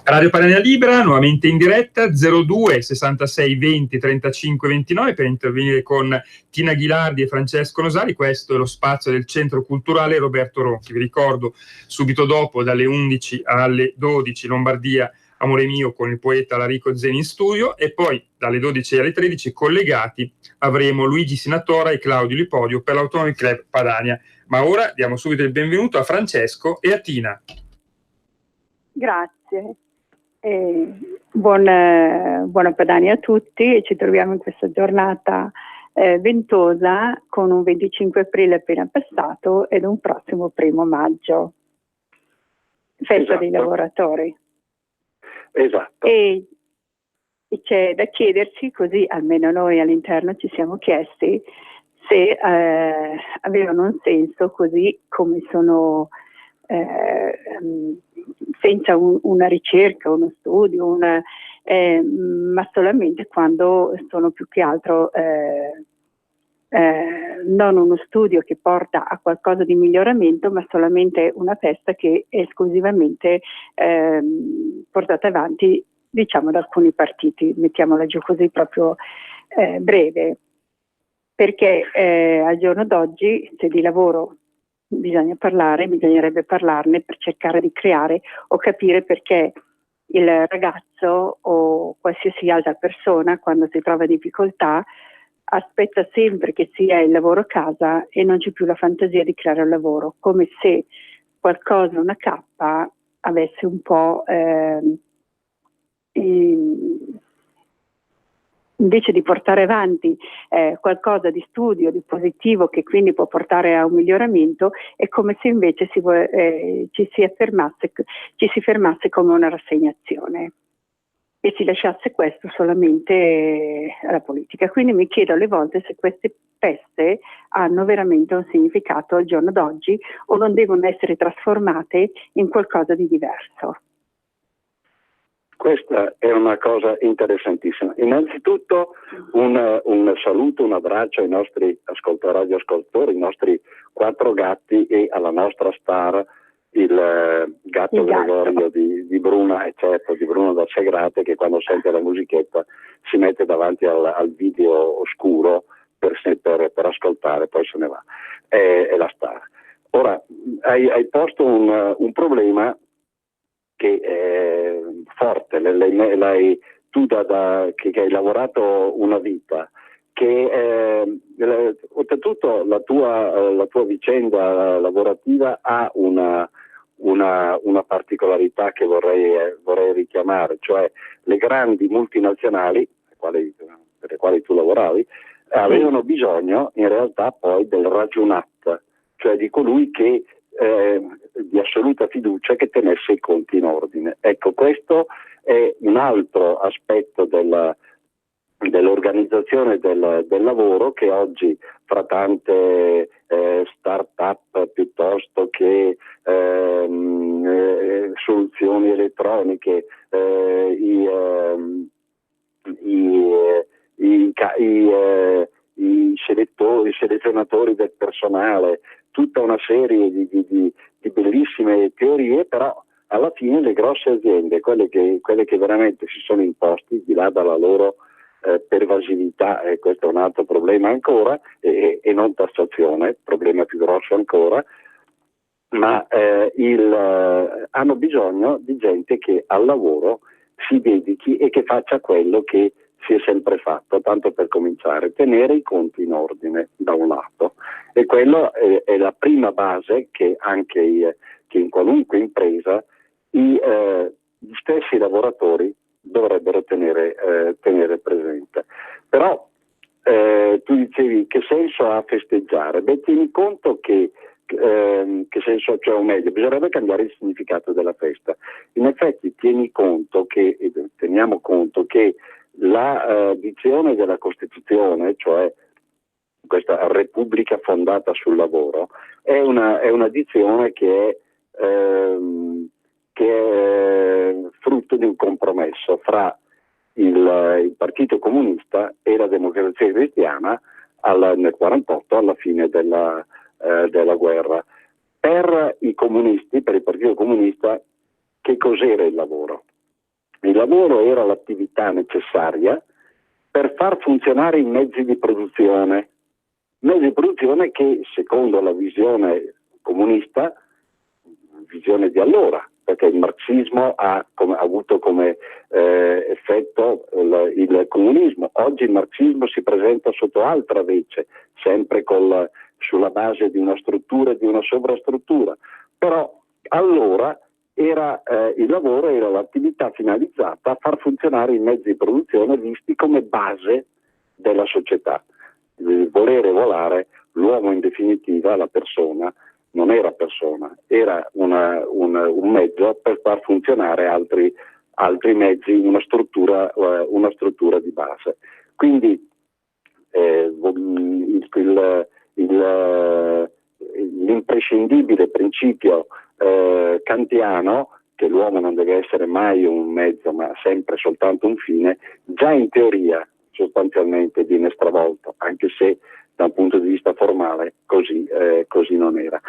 Radio Padania Libera, nuovamente in diretta, 02 66 20 35 29 per intervenire con Tina Ghilardi e Francesco Nosali. Questo è lo spazio del Centro Culturale Roberto Ronchi. Vi ricordo, subito dopo, dalle 11 alle 12, Lombardia, Amore mio, con il poeta Larico Zeni in studio, e poi dalle 12 alle 13, collegati, avremo Luigi Sinatora e Claudio Lipodio per l'Autonomy Club Padania. Ma ora diamo subito il benvenuto a Francesco e a Tina. Grazie. Buona Padania a tutti. Ci troviamo in questa giornata ventosa, con un 25 aprile appena passato ed un prossimo 1° maggio, festa dei lavoratori. Esatto. E c'è da chiedersi, così almeno noi all'interno ci siamo chiesti, se avevano un senso così come sono, senza una ricerca, uno studio, ma solamente quando sono più che altro non uno studio che porta a qualcosa di miglioramento, ma solamente una festa che è esclusivamente portata avanti, diciamo, da alcuni partiti, mettiamola giù così proprio breve, perché al giorno d'oggi, se di lavoro bisognerebbe parlarne per cercare di creare o capire perché il ragazzo o qualsiasi altra persona, quando si trova in difficoltà, aspetta sempre che sia il lavoro a casa e non c'è più la fantasia di creare un lavoro, come se qualcosa, una cappa, avesse un po' invece di portare avanti qualcosa di studio, di positivo, che quindi può portare a un miglioramento, è come se invece ci si fermasse come una rassegnazione e si lasciasse questo solamente alla politica. Quindi mi chiedo alle volte se queste feste hanno veramente un significato al giorno d'oggi o non devono essere trasformate in qualcosa di diverso. Questa è una cosa interessantissima. Innanzitutto un saluto, un abbraccio ai nostri radioascoltatori, i nostri 4 gatti e alla nostra star, il gatto Gregorio di Bruna, eccetera, di Bruno da Segrate, che quando sente la musichetta si mette davanti al video oscuro per ascoltare, poi se ne va. È la star. Ora, hai posto un problema che è forte, tu che hai lavorato una vita, che oltretutto la tua vicenda lavorativa ha una particolarità che vorrei richiamare, cioè le grandi multinazionali per le quali tu lavoravi avevano bisogno in realtà poi del ragionat, cioè di colui che di assoluta fiducia che tenesse i conti in ordine. Ecco, questo è un altro aspetto dell'organizzazione del lavoro che oggi, fra tante start-up piuttosto che soluzioni elettroniche, i selezionatori del personale, tutta una serie di bellissime teorie, però alla fine le grosse aziende, quelle che veramente si sono imposti, di là dalla loro pervasività, e questo è un altro problema ancora, e non tassazione, problema più grosso ancora, ma hanno bisogno di gente che al lavoro si dedichi e che faccia quello che si è sempre fatto, tanto per cominciare, tenere i conti in ordine da un lato, e quello è la prima base che anche che in qualunque impresa gli stessi lavoratori dovrebbero tenere presente. Però tu dicevi che senso ha festeggiare? Beh, tieni conto che senso, cioè, o meglio, bisognerebbe cambiare il significato della festa. In effetti teniamo conto che la dizione della Costituzione, cioè questa Repubblica fondata sul lavoro, è una dizione che è frutto di un compromesso fra il Partito Comunista e la Democrazia Cristiana nel 48, alla fine della guerra. Per i comunisti, per il Partito Comunista, che cos'era il lavoro? Il lavoro era l'attività necessaria per far funzionare i mezzi di produzione che, secondo la visione comunista, visione di allora, perché il marxismo ha avuto come effetto il comunismo. Oggi il marxismo si presenta sotto altra vece, sempre sulla base di una struttura e di una sovrastruttura, però allora il lavoro era l'attività finalizzata a far funzionare i mezzi di produzione visti come base della società. Il volere volare, l'uomo in definitiva, la persona, non era persona, era un mezzo per far funzionare altri mezzi, una struttura di base. Quindi l'imprescindibile principio kantiano, che l'uomo non deve essere mai un mezzo ma sempre soltanto un fine, già in teoria sostanzialmente viene stravolto, anche se da un punto di vista formale così non era.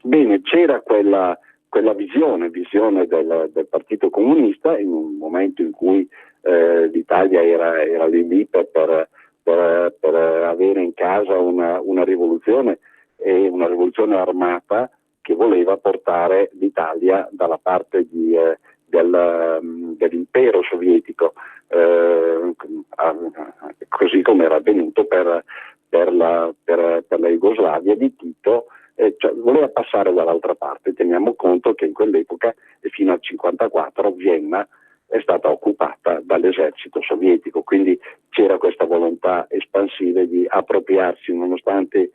Bene, c'era quella visione del Partito Comunista in un momento in cui l'Italia era lì per avere in casa una rivoluzione, e una rivoluzione armata che voleva portare l'Italia dalla parte dell'impero sovietico, così come era avvenuto per la Jugoslavia di Tito, cioè voleva passare dall'altra parte. Teniamo conto che in quell'epoca e fino al 1954 Vienna è stata occupata dall'esercito sovietico, quindi c'era questa volontà espansiva di appropriarsi, nonostante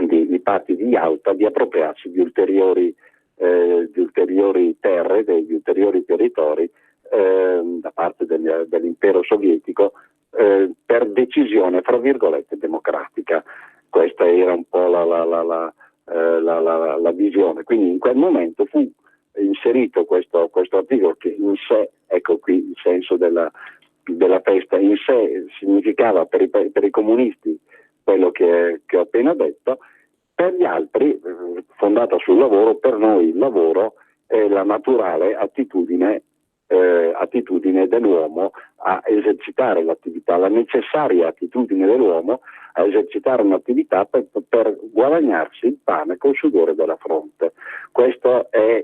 i patti di Yalta, di appropriarsi di ulteriori terre, degli ulteriori territori da parte dell'impero sovietico, per decisione, fra virgolette, democratica. Questa era un po' la visione. Quindi in quel momento fu inserito questo articolo, che in sé, ecco qui il senso della festa, in sé significava per i comunisti quello che ho appena detto, per gli altri, fondata sul lavoro. Per noi il lavoro è la naturale attitudine dell'uomo a esercitare l'attività, la necessaria attitudine dell'uomo a esercitare un'attività per guadagnarsi il pane col sudore della fronte. Questo era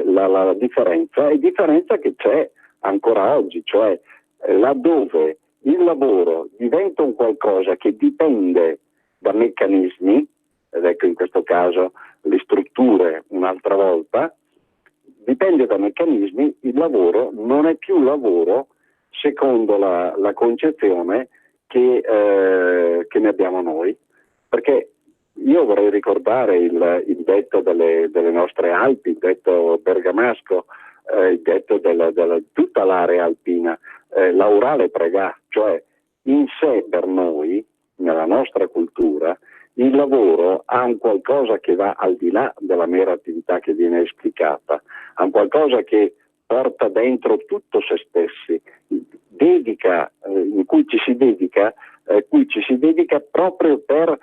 la differenza che c'è ancora oggi, cioè laddove il lavoro diventa un qualcosa che dipende da meccanismi, ed ecco in questo caso le strutture un'altra volta, dipende da meccanismi, il lavoro non è più lavoro secondo la concezione che ne abbiamo noi, perché io vorrei ricordare il detto delle nostre Alpi, il detto bergamasco, il detto della tutta l'area alpina, l'aurale pregà, cioè in sé per noi, nella nostra cultura, il lavoro ha un qualcosa che va al di là della mera attività che viene esplicata, ha un qualcosa che porta dentro tutto se stessi, in cui ci si dedica proprio per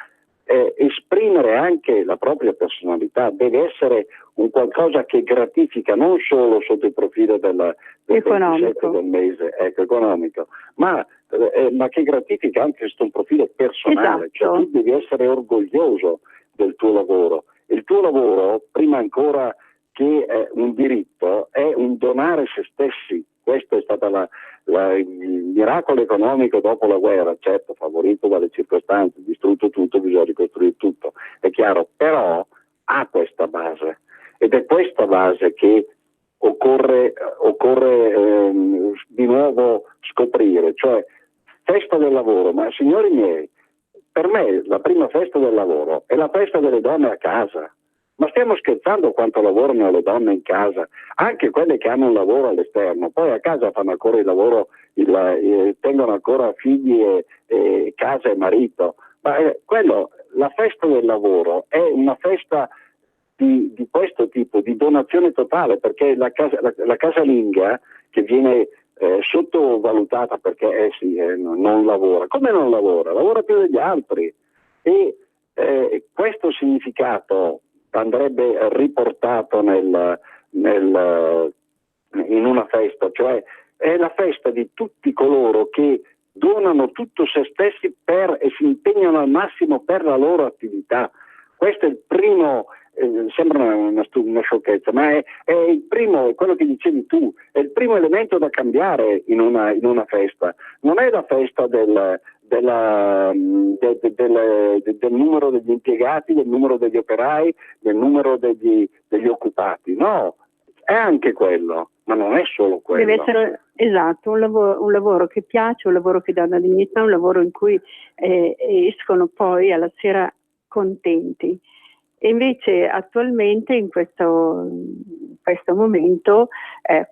esprimere anche la propria personalità. Deve essere un qualcosa che gratifica non solo sotto il profilo del 27 del mese, economico, ma che gratifica anche sotto un profilo personale. Esatto. Cioè tu devi essere orgoglioso del tuo lavoro. Il tuo lavoro, prima ancora che un diritto, è un donare se stessi. Questo è stato il miracolo economico dopo la guerra, certo favorito dalle circostanze, distrutto tutto, bisogna ricostruire tutto, è chiaro, però ha questa base, ed è questa base che occorre di nuovo scoprire, cioè festa del lavoro. Ma signori miei, per me la prima festa del lavoro è la festa delle donne a casa. Ma stiamo scherzando quanto lavorano le donne in casa, anche quelle che hanno un lavoro all'esterno, poi a casa fanno ancora il lavoro, tengono ancora figli e casa e marito. Ma la festa del lavoro è una festa di questo tipo, di donazione totale, perché la casalinga che viene sottovalutata perché non lavora. Come non lavora? Lavora più degli altri. E questo significato andrebbe riportato in una festa, cioè è la festa di tutti coloro che donano tutto se stessi e si impegnano al massimo per la loro attività. Questo è il primo, sembra una sciocchezza, ma è il primo, è quello che dicevi tu, è il primo elemento da cambiare in una festa. Non è la festa del numero degli impiegati, del numero degli operai, del numero degli occupati, no, è anche quello, ma non è solo quello. Deve essere, esatto, un lavoro che piace, un lavoro che dà una dignità, un lavoro in cui escono poi alla sera contenti. E invece attualmente in questo momento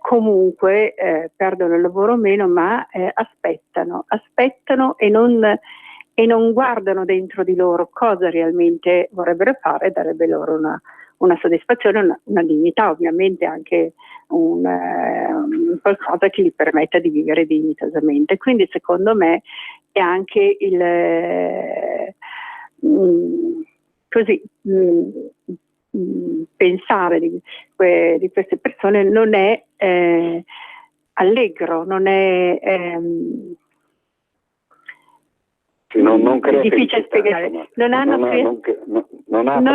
comunque perdono il lavoro meno, ma aspettano e non guardano dentro di loro cosa realmente vorrebbero fare, darebbe loro una soddisfazione, una dignità, ovviamente anche un qualcosa che gli permetta di vivere dignitosamente. Quindi secondo me è anche pensare di queste persone non è allegro, non è non crea difficile spiegare, non apre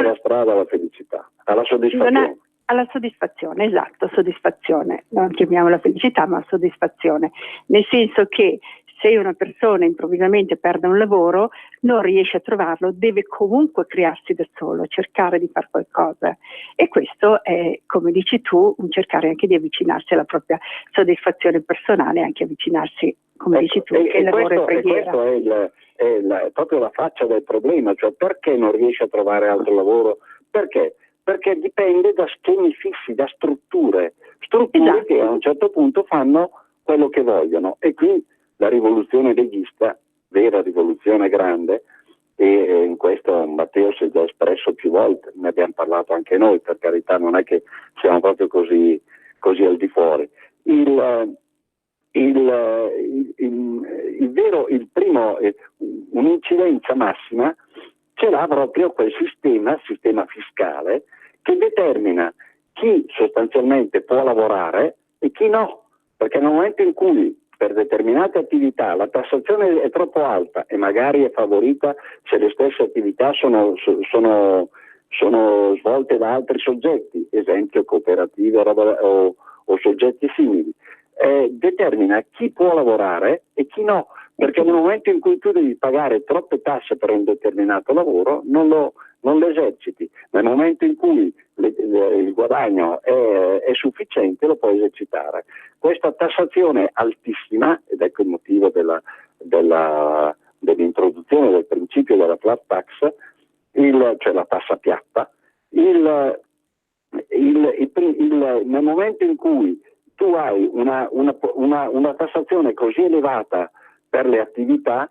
la strada alla felicità, alla soddisfazione. Alla soddisfazione, esatto, soddisfazione, non chiamiamola felicità ma soddisfazione, nel senso che se una persona improvvisamente perde un lavoro non riesce a trovarlo, deve comunque crearsi da solo, cercare di fare qualcosa, e questo è, come dici tu, un cercare anche di avvicinarsi alla propria soddisfazione personale, anche avvicinarsi, come dici tu, che il lavoro è preghiera. Questo è proprio la faccia del problema, cioè perché non riesce a trovare altro lavoro? Perché? Perché dipende da schemi fissi, da strutture esatto. Che a un certo punto fanno quello che vogliono, e qui la rivoluzione leghista, vera rivoluzione grande, e in questo Matteo si è già espresso più volte, ne abbiamo parlato anche noi, per carità, non è che siamo proprio così al di fuori. Il primo, un'incidenza massima ce l'ha proprio quel sistema fiscale che determina chi sostanzialmente può lavorare e chi no, perché nel momento in cui per determinate attività la tassazione è troppo alta e magari è favorita se le stesse attività sono svolte da altri soggetti, esempio cooperative o soggetti simili, determina chi può lavorare e chi no, perché nel momento in cui tu devi pagare troppe tasse per un determinato lavoro non lo eserciti, nel momento in cui il guadagno è sufficiente lo puoi esercitare. Questa tassazione altissima, ed ecco il motivo dell'introduzione del principio della flat tax, cioè la tassa piatta, nel momento in cui tu hai una tassazione così elevata per le attività,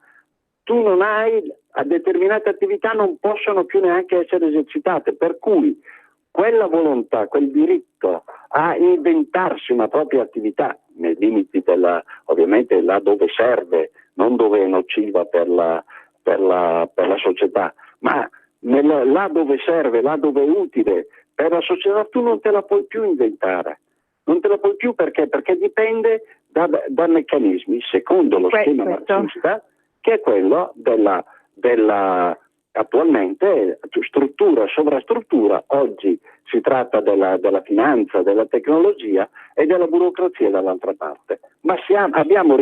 tu non hai, a determinate attività non possono più neanche essere esercitate, per cui quella volontà, quel diritto a inventarsi una propria attività, nei limiti ovviamente là dove serve, non dove è nociva per la società, ma là dove serve, là dove è utile per la società, tu non te la puoi più inventare. Non te la puoi più perché dipende da meccanismi, secondo lo schema marxista, che è quello della attualmente struttura, sovrastruttura. Oggi si tratta della finanza, della tecnologia e della burocrazia dall'altra parte. Ma hanno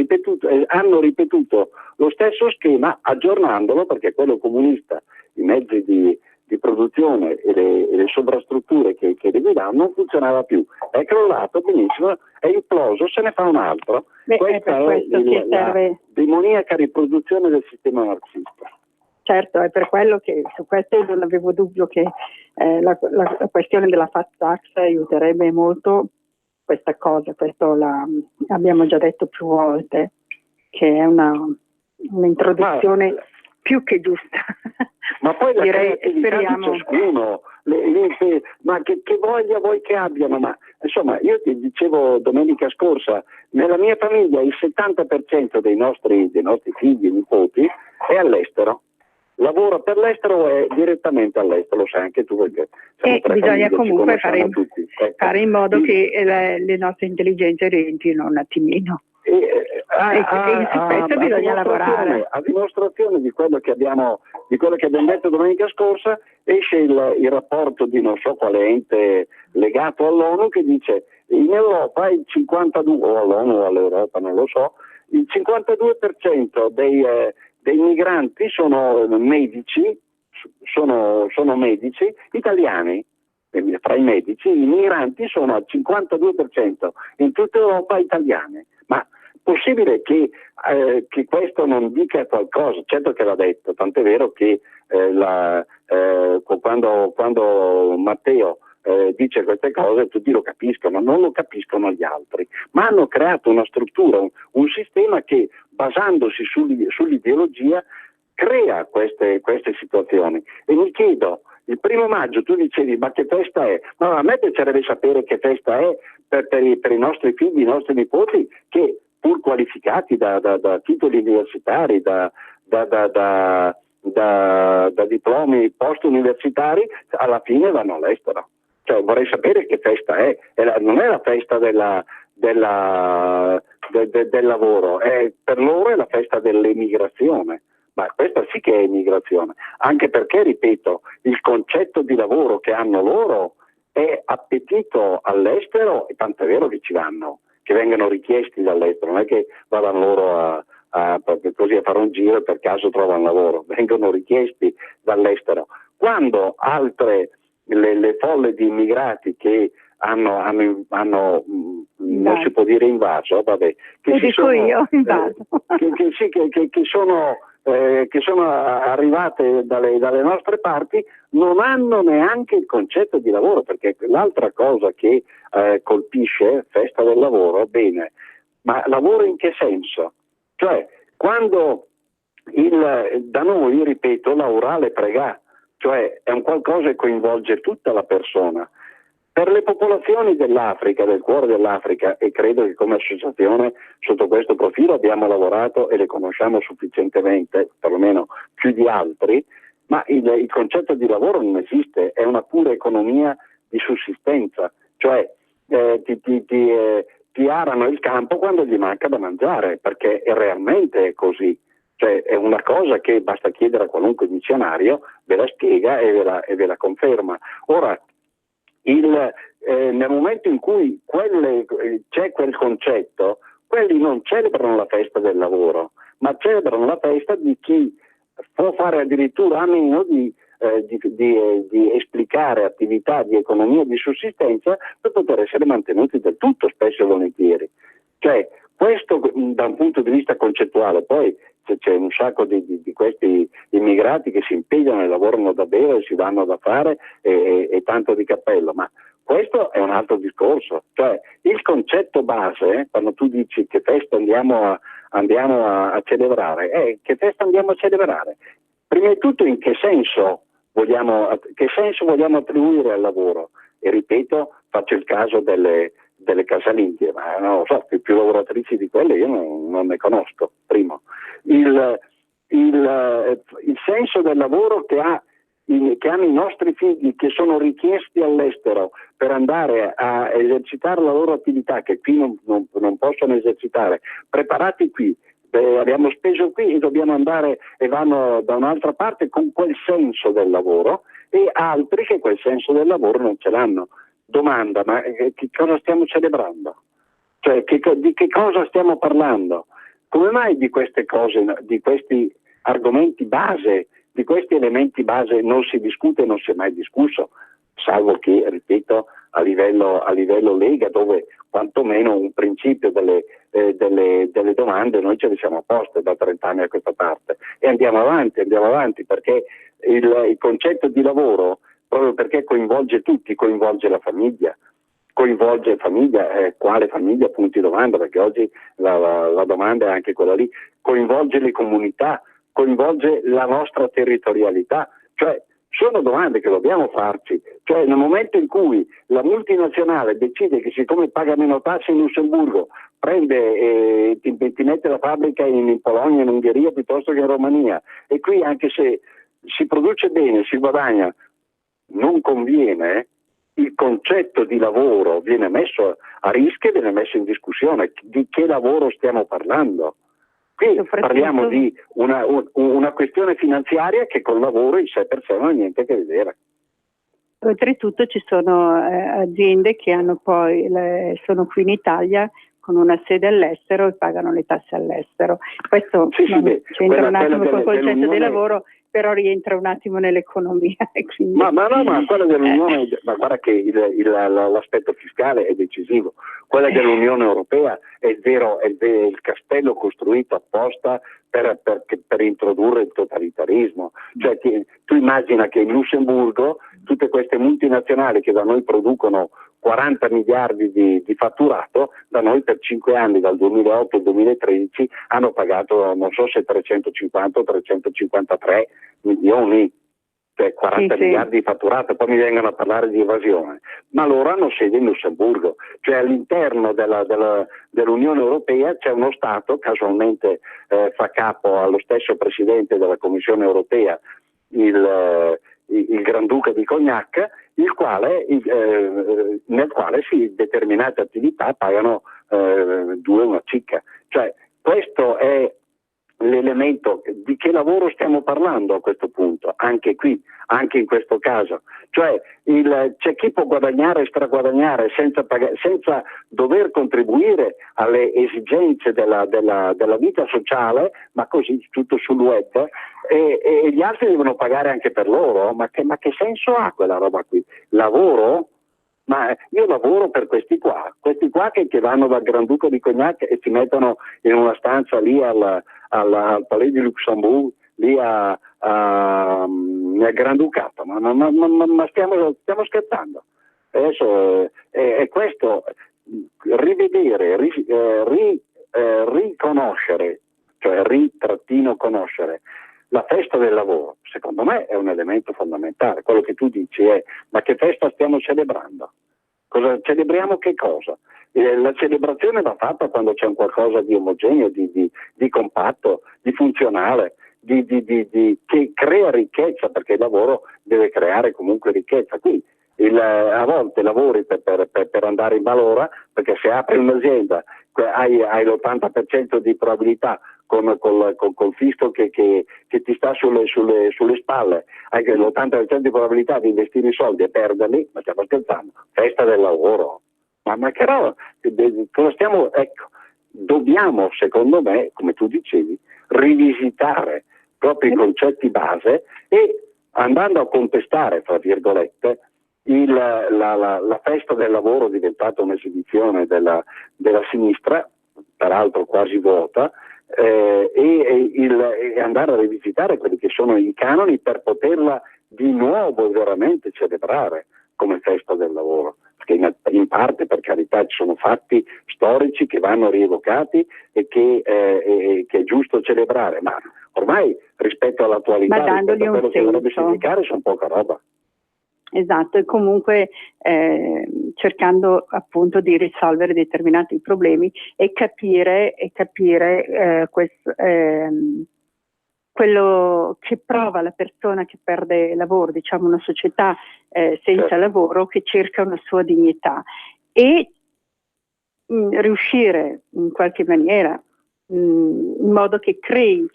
ripetuto lo stesso schema aggiornandolo, perché quello comunista, i mezzi di produzione e le sovrastrutture che le guidavano non funzionava più, è crollato benissimo, è imploso, se ne fa un altro. Questa è la demoniaca riproduzione del sistema marxista. Certo, è per quello che su questo non avevo dubbio che la questione della flat tax aiuterebbe molto questa cosa. Questo abbiamo già detto più volte, che è un'introduzione più che giusta. Ma poi la creatività di ciascuno, ma che voglia vuoi che abbiano? Ma insomma, io ti dicevo domenica scorsa, nella mia famiglia il 70% dei nostri figli e nipoti è all'estero. lavora per l'estero è direttamente all'estero, lo sai anche tu perché e bisogna comunque fare in modo che le nostre intelligenze rientrino un attimino. E su questo bisogna lavorare. A dimostrazione di quello che abbiamo detto domenica scorsa, esce il rapporto di non so quale ente legato all'ONU che dice in Europa il 52%, o all'ONU o all'Europa, non lo so, il 52% dei migranti sono medici italiani. Fra i medici i migranti sono al 52% in tutta Europa italiani. Ma possibile che questo non dica qualcosa? Certo che l'ha detto, tant'è vero che quando Matteo dice queste cose tutti lo capiscono, non lo capiscono gli altri, ma hanno creato una struttura, un sistema che basandosi sull'ideologia crea queste situazioni. E mi chiedo, il 1° maggio tu dicevi ma che festa è? Ma a me piacerebbe sapere che festa è per i nostri figli, i nostri nipoti che pur qualificati da titoli universitari, da diplomi post-universitari, alla fine vanno all'estero. Cioè vorrei sapere che festa è. Non è la festa del lavoro, per loro è la festa dell'emigrazione. Ma questa sì che è immigrazione, anche perché, ripeto, il concetto di lavoro che hanno loro è appetito all'estero, e tant'è vero che ci vanno, che vengono richiesti dall'estero, non è che vadano loro così a fare un giro e per caso trovano lavoro, vengono richiesti dall'estero. Quando altre, le folle di immigrati che hanno non si può dire invaso, vabbè, che sono arrivate dalle nostre parti, non hanno neanche il concetto di lavoro, perché l'altra cosa che colpisce, festa del lavoro, bene, ma lavoro in che senso? Cioè, quando da noi, ripeto, l'aurale pregà, cioè è un qualcosa che coinvolge tutta la persona. Per le popolazioni dell'Africa, del cuore dell'Africa, e credo che come associazione sotto questo profilo abbiamo lavorato e le conosciamo sufficientemente, perlomeno più di altri, ma il concetto di lavoro non esiste, è una pura economia di sussistenza, cioè ti arano il campo quando gli manca da mangiare, perché realmente è così. Cioè è una cosa che basta chiedere a qualunque dizionario, ve la spiega e ve la conferma. Ora, nel momento in cui c'è quel concetto, quelli non celebrano la festa del lavoro, ma celebrano la festa di chi può fare addirittura a meno di esplicare attività di economia di sussistenza per poter essere mantenuti del tutto, spesso e volentieri. Cioè, questo da un punto di vista concettuale, poi c'è un sacco di questi immigrati che si impegnano e lavorano da bere, si danno da fare e tanto di cappello, ma questo è un altro discorso. Cioè, il concetto base, quando tu dici che festa andiamo a celebrare, che festa andiamo a celebrare? Prima di tutto in che senso vogliamo attribuire al lavoro? E ripeto, faccio il caso delle casalinghe, ma non lo so, più lavoratrici di quelle io non ne conosco, primo. Il senso del lavoro che hanno i nostri figli, che sono richiesti all'estero per andare a esercitare la loro attività, che qui non possono esercitare, preparati qui, abbiamo speso qui e dobbiamo andare e vanno da un'altra parte con quel senso del lavoro, e altri che quel senso del lavoro non ce l'hanno. Domanda, ma che cosa stiamo celebrando? Cioè, di che cosa stiamo parlando? Come mai di queste cose, di questi argomenti base, di questi elementi base non si discute, non si è mai discusso, salvo che, ripeto, a livello Lega, dove quantomeno un principio delle domande noi ce le siamo poste da 30 anni a questa parte, e andiamo avanti, perché il concetto di lavoro, proprio perché coinvolge tutti, coinvolge la famiglia, quale famiglia, punti domanda, perché oggi la domanda è anche quella lì, coinvolge le comunità, coinvolge la nostra territorialità, cioè sono domande che dobbiamo farci. Cioè, nel momento in cui la multinazionale decide che siccome paga meno tasse in Lussemburgo prende e ti mette la fabbrica in Polonia, in Ungheria piuttosto che in Romania, e qui anche se si produce bene, si guadagna, non conviene, il concetto di lavoro viene messo a rischio e viene messo in discussione. Di che lavoro stiamo parlando? Qui parliamo di una questione finanziaria che col lavoro in sé per sé non ha niente a che vedere. Oltretutto ci sono aziende che hanno poi sono qui in Italia con una sede all'estero e pagano le tasse all'estero. Questo c'entra un attimo col concetto del lavoro, però rientra un attimo nell'economia. Quindi... Ma quella dell'Unione, ma guarda che l'aspetto fiscale è decisivo. Quella dell'Unione Europea è il castello costruito apposta per introdurre il totalitarismo. Cioè tu immagina che in Lussemburgo tutte queste multinazionali che da noi producono 40 miliardi di fatturato, da noi per 5 anni, dal 2008 al 2013, hanno pagato, non so se 350 o 353 milioni, cioè 40 miliardi di fatturato, poi mi vengono a parlare di evasione. Ma loro hanno sede in Lussemburgo, cioè all'interno dell'Unione Europea c'è uno Stato, casualmente fa capo allo stesso Presidente della Commissione Europea, il Granduca di Cognac, nel quale determinate attività pagano 2 una cicca. Cioè questo è l'elemento. Di che lavoro stiamo parlando a questo punto, anche qui, anche in questo caso? Cioè c'è chi può guadagnare e straguadagnare senza dover contribuire alle esigenze della vita sociale, ma così tutto sul web, e gli altri devono pagare anche per loro. Ma che senso ha quella roba qui? Lavoro? Ma io lavoro per questi qua che vanno dal Granduca di Cognac e si mettono in una stanza lì al Palais di Luxembourg, lì nel Granducato. Ma stiamo scherzando? Adesso è questo, rivedere, riconoscere, cioè conoscere la festa del lavoro, secondo me è un elemento fondamentale. Quello che tu dici è: ma che festa stiamo celebrando? Celebriamo che cosa? La celebrazione va fatta quando c'è un qualcosa di omogeneo, di compatto, di funzionale, che crea ricchezza, perché il lavoro deve creare comunque ricchezza. Qui a volte lavori per andare in malora, perché se apri un'azienda hai l'80% di probabilità col fisco che ti sta sulle spalle, hai l'80% di probabilità di investire i soldi e perderli. Ma stiamo scherzando? Festa del lavoro? Ma che roba? Ecco, dobbiamo, secondo me, come tu dicevi, rivisitare proprio i concetti base, e andando a contestare, fra virgolette, la festa del lavoro, diventata un'esibizione della sinistra, peraltro quasi vuota, e andare a rivisitare quelli che sono i canoni per poterla di nuovo veramente celebrare come festa del lavoro, perché in parte, per carità, ci sono fatti storici che vanno rievocati e che è giusto celebrare, ma ormai rispetto all'attualità, rispetto a quello che dovrebbe significare, sono poca roba. Esatto, e comunque cercando appunto di risolvere determinati problemi e capire quello che prova la persona che perde lavoro, diciamo una società senza lavoro che cerca una sua dignità, e riuscire in qualche maniera, in modo che crei,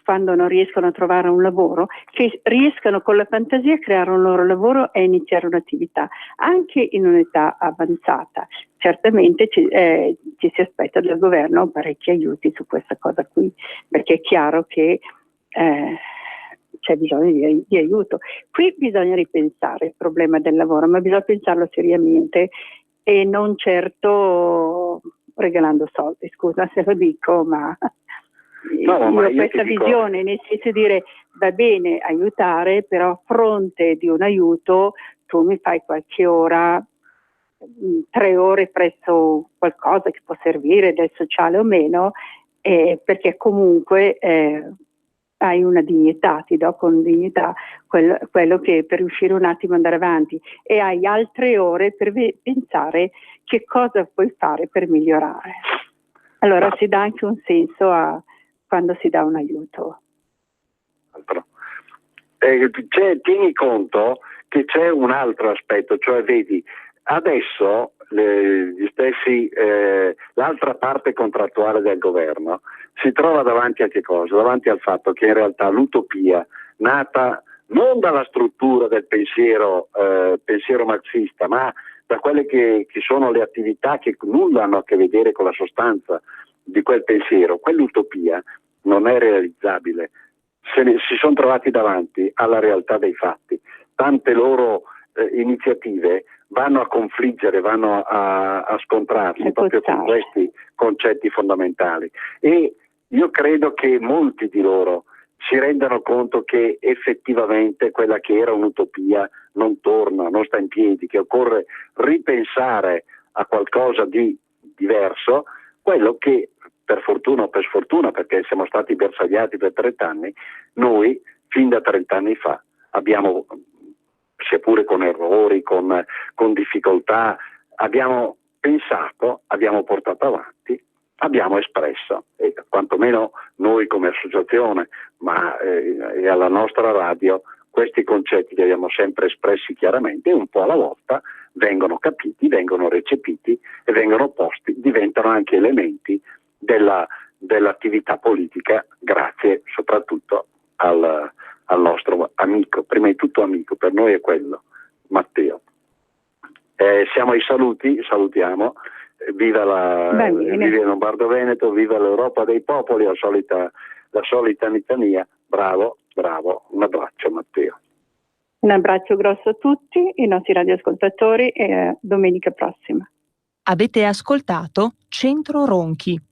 quando non riescono a trovare un lavoro, che riescano con la fantasia a creare un loro lavoro e iniziare un'attività, anche in un'età avanzata. Certamente ci si aspetta dal governo parecchi aiuti su questa cosa qui, perché è chiaro che c'è bisogno di aiuto. Qui bisogna ripensare il problema del lavoro, ma bisogna pensarlo seriamente e non certo regalando soldi. Scusa se lo dico, ma... No, ma io ho questa visione, nel senso di dire: va bene aiutare, però a fronte di un aiuto tu mi fai qualche ora, 3 ore presso qualcosa che può servire del sociale o meno, perché comunque hai una dignità, ti do con dignità quello che per riuscire un attimo ad andare avanti, e hai altre ore per pensare che cosa puoi fare per migliorare. Allora si dà anche un senso a quando si dà un aiuto. tieni conto che c'è un altro aspetto, cioè vedi, adesso l'altra parte contrattuale del governo si trova davanti a che cosa? Davanti al fatto che in realtà l'utopia, nata non dalla struttura del pensiero marxista, ma da quelle che sono le attività che nulla hanno a che vedere con la sostanza di quel pensiero, quell'utopia non è realizzabile. Si sono trovati davanti alla realtà dei fatti. Tante loro iniziative vanno a confliggere, vanno a scontrarsi proprio con questi concetti fondamentali, e io credo che molti di loro si rendano conto che effettivamente quella che era un'utopia non torna, non sta in piedi, che occorre ripensare a qualcosa di diverso, quello che per fortuna o per sfortuna, perché siamo stati bersagliati per 30 anni, noi fin da 30 anni fa abbiamo, sia pure con errori, con difficoltà, abbiamo pensato, abbiamo portato avanti, abbiamo espresso, e quantomeno noi come associazione, ma e alla nostra radio, questi concetti li abbiamo sempre espressi chiaramente, e un po' alla volta vengono capiti, vengono recepiti e vengono posti, diventano anche elementi dell'attività politica, grazie soprattutto al nostro amico, prima di tutto amico, per noi è quello, Matteo. Siamo ai saluti, salutiamo, viva il Lombardo Veneto, viva l'Europa dei popoli, la solita litania, bravo, un abbraccio Matteo. Un abbraccio grosso a tutti i nostri radioascoltatori e domenica prossima. Avete ascoltato Centro Ronchi.